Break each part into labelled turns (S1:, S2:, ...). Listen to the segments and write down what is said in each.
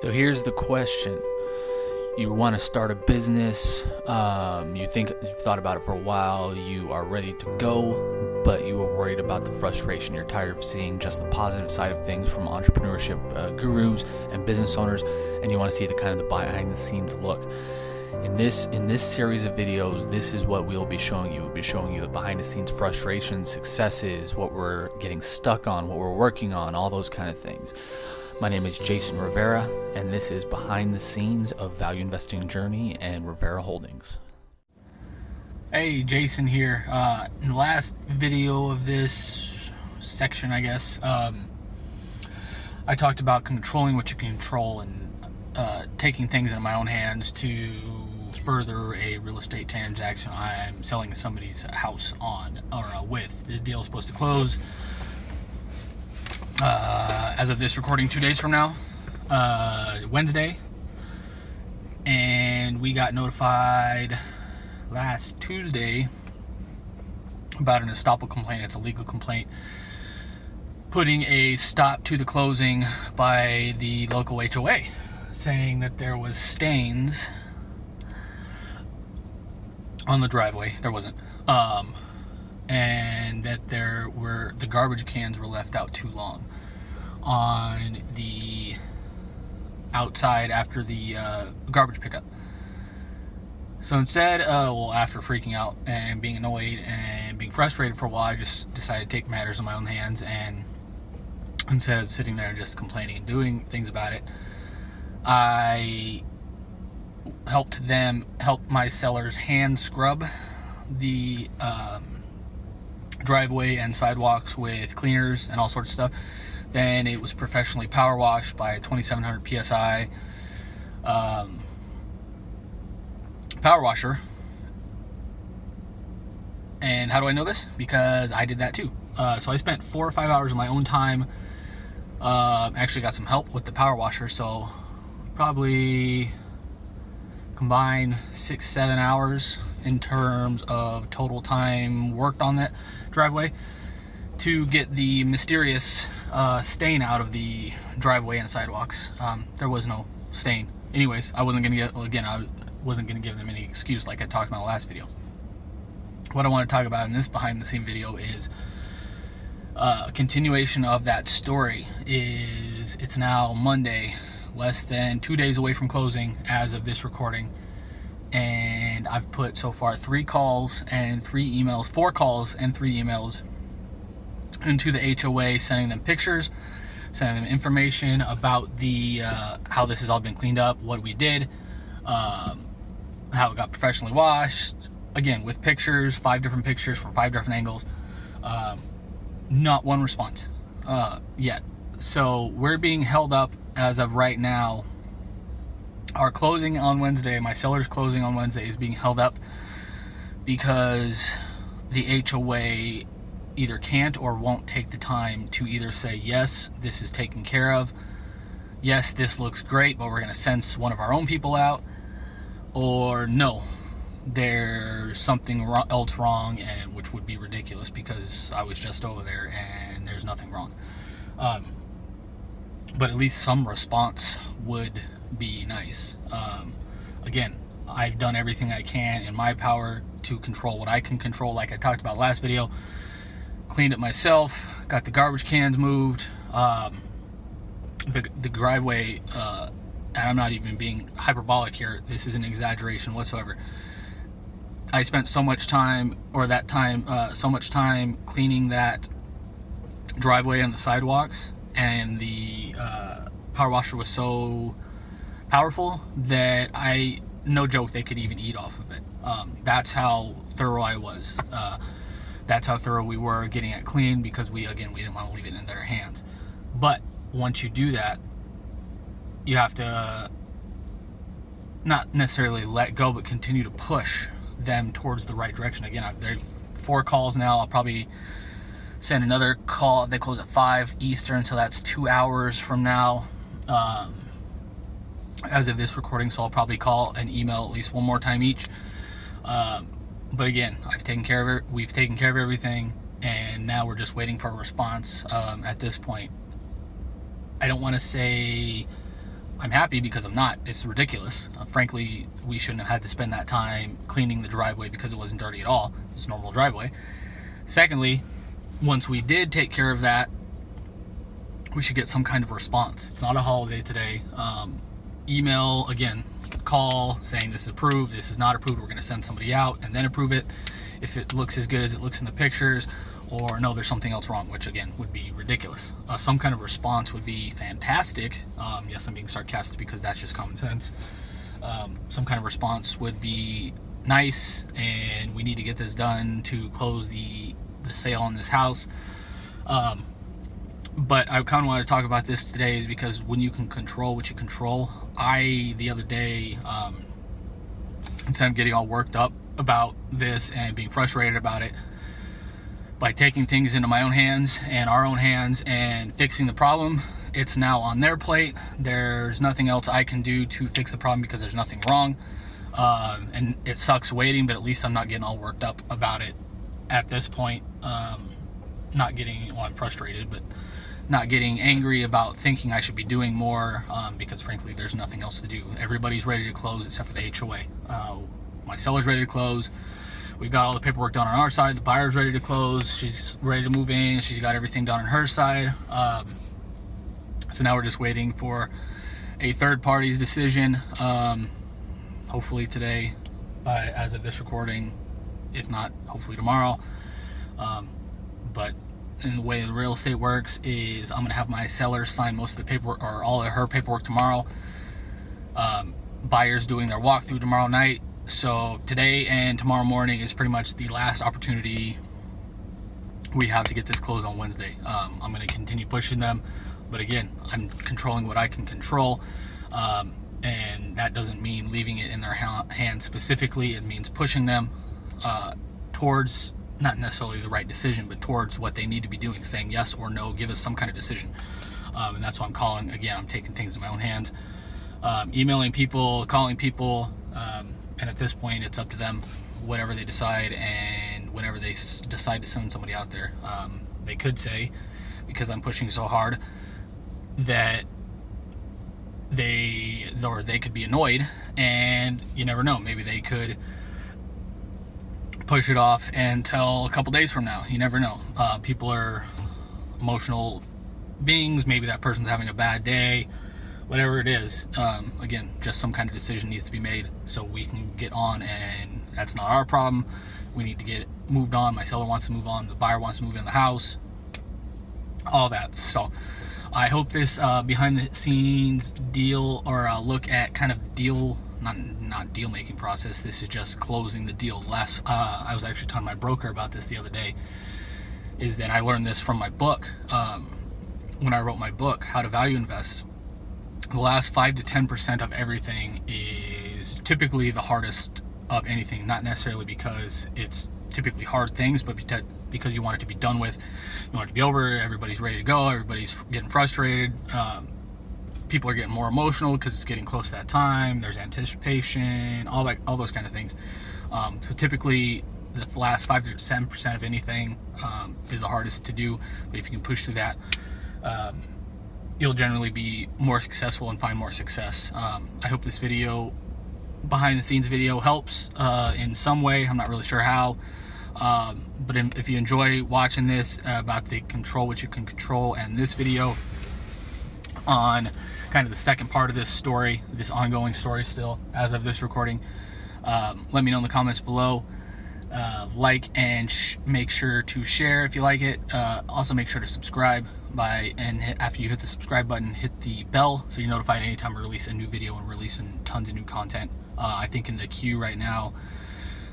S1: So here's the question. You want to start a business, you think you've thought about it for a while, you are ready to go, but you are worried about the frustration. You're tired of seeing just the positive side of things from entrepreneurship gurus and business owners, and you want to see the kind of the behind the scenes look. In this series of videos, this is what we'll be showing you. We'll be showing you the behind the scenes frustrations, successes, what we're getting stuck on, what we're working on, all those kind of things. My name is Jason Rivera, and this is Behind the Scenes of Value Investing Journey and Rivera Holdings. Hey, Jason here. In the last video of this section, I guess, I talked about controlling what you can control and taking things into my own hands to further a real estate transaction I'm selling somebody's house on or with. The deal is supposed to close as of this recording 2 days from now, Wednesday, and we got notified last Tuesday about an estoppel complaint. It's a legal complaint putting a stop to the closing by the local HOA, saying that there was stains on the driveway. There wasn't, and that the garbage cans were left out too long on the outside after the garbage pickup. So instead, after freaking out and being annoyed and being frustrated for a while, I just decided to take matters in my own hands, and instead of sitting there and just complaining and doing things about it, I helped my sellers hand scrub the driveway and sidewalks with cleaners and all sorts of stuff. Then it was professionally power washed by a 2700 psi power washer. And how do I know this? Because I did that too. So I spent 4 or 5 hours of my own time. Actually got some help with the power washer, so probably combined 6-7 hours in terms of total time worked on that driveway to get the mysterious stain out of the driveway and sidewalks. There was no stain. Anyways, I wasn't gonna give them any excuse like I talked about in the last video. What I want to talk about in this behind the scene video is a continuation of that story. It's now Monday, less than 2 days away from closing as of this recording, and I've put so far 4 calls and 3 emails into the HOA, sending them pictures, sending them information about the how this has all been cleaned up, what we did, how it got professionally washed, again with pictures, 5 different pictures from 5 different angles. Not one response yet. So we're being held up as of right now. Our closing on Wednesday, my seller's closing on Wednesday, is being held up because the HOA either can't or won't take the time to either say, yes, this is taken care of, yes, this looks great, but we're going to send one of our own people out, or no, there's something else wrong, and which would be ridiculous because I was just over there and there's nothing wrong. But at least some response would be nice. Again, I've done everything I can in my power to control what I can control, like I talked about last video. Cleaned it myself, got the garbage cans moved, the driveway, and I'm not even being hyperbolic here, this is an exaggeration whatsoever. I spent so much time cleaning that driveway and the sidewalks, and the power washer was so powerful that no joke, they could even eat off of it. That's how thorough I was. That's how thorough we were getting it clean, because we didn't want to leave it in their hands. But once you do that, you have to not necessarily let go, but continue to push them towards the right direction. Again, there's 4 calls now. I'll probably send another call. They close at 5 Eastern, so that's 2 hours from now as of this recording. So I'll probably call and email at least 1 more time each. But again, we've taken care of everything, and now we're just waiting for a response. At this point, I don't want to say I'm happy because I'm not. It's ridiculous. Frankly, we shouldn't have had to spend that time cleaning the driveway because it wasn't dirty at all. It's a normal driveway. Secondly, once we did take care of that, we should get some kind of response. It's not a holiday today. Email, again, call saying this is approved, this is not approved, we're going to send somebody out and then approve it if it looks as good as it looks in the pictures, or no, there's something else wrong, which again would be ridiculous. Some kind of response would be fantastic. Yes, I'm being sarcastic because that's just common sense. Some kind of response would be nice, and we need to get this done to close the sale on this house. But I kind of want to talk about this today because when you can control what you control, the other day, instead of getting all worked up about this and being frustrated about it, by taking things into my own hands and our own hands and fixing the problem, it's now on their plate. There's nothing else I can do to fix the problem because there's nothing wrong. And it sucks waiting, but at least I'm not getting all worked up about it at this point. I'm frustrated, but not getting angry about thinking I should be doing more, because frankly there's nothing else to do. Everybody's ready to close except for the HOA. My seller's ready to close. We've got all the paperwork done on our side. The buyer's ready to close. She's ready to move in. She's got everything done on her side. So now we're just waiting for a third party's decision, hopefully today, as of this recording. If not, hopefully tomorrow. But in the way the real estate works is I'm gonna have my seller sign most of the paperwork, or all of her paperwork, tomorrow. Buyers doing their walkthrough tomorrow night. So today and tomorrow morning is pretty much the last opportunity we have to get this closed on Wednesday. I'm gonna continue pushing them, but again, I'm controlling what I can control. And that doesn't mean leaving it in their hands specifically. It means pushing them towards not necessarily the right decision, but towards what they need to be doing, saying yes or no, give us some kind of decision. And that's what I'm calling. Again, I'm taking things in my own hands, emailing people, calling people, and at this point it's up to them, whatever they decide. And whenever they decide to send somebody out there, they could say, because I'm pushing so hard, that they could be annoyed, and you never know, maybe they could push it off until a couple days from now. You never know. People are emotional beings. Maybe that person's having a bad day, whatever it is. Again, just some kind of decision needs to be made so we can get on, and that's not our problem. We need to get moved on. My seller wants to move on, the buyer wants to move in the house, all that. So I hope this behind the scenes deal, or a look at kind of deal, not deal making process. This is just closing the deal. I was actually talking to my broker about this the other day, is that I learned this from my book. When I wrote my book, How to Value Invest, the last 5 to 10% of everything is typically the hardest of anything. Not necessarily because it's typically hard things, but because you want it to be done with. You want it to be over. Everybody's ready to go. Everybody's getting frustrated. People are getting more emotional because it's getting close to that time. There's anticipation, all those kind of things. So typically the last 5 to 7% of anything is the hardest to do. But if you can push through that, you'll generally be more successful and find more success. I hope this video, behind the scenes video, helps in some way. I'm not really sure how. But if you enjoy watching this about the control what you can control, and this video on kind of the second part of this story, this ongoing story still as of this recording, let me know in the comments below. Like and make sure to share if you like it. Also make sure to subscribe after you hit the subscribe button, hit the bell so you're notified anytime I release a new video, and releasing tons of new content. I think in the queue right now,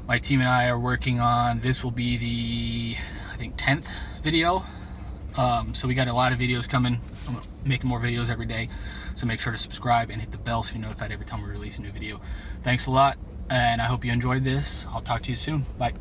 S1: my team and I are working on, this will be the, I think, 10th video. So we got a lot of videos coming. I'm making more videos every day. So make sure to subscribe and hit the bell so you're notified every time we release a new video. Thanks a lot, and I hope you enjoyed this. I'll talk to you soon. Bye.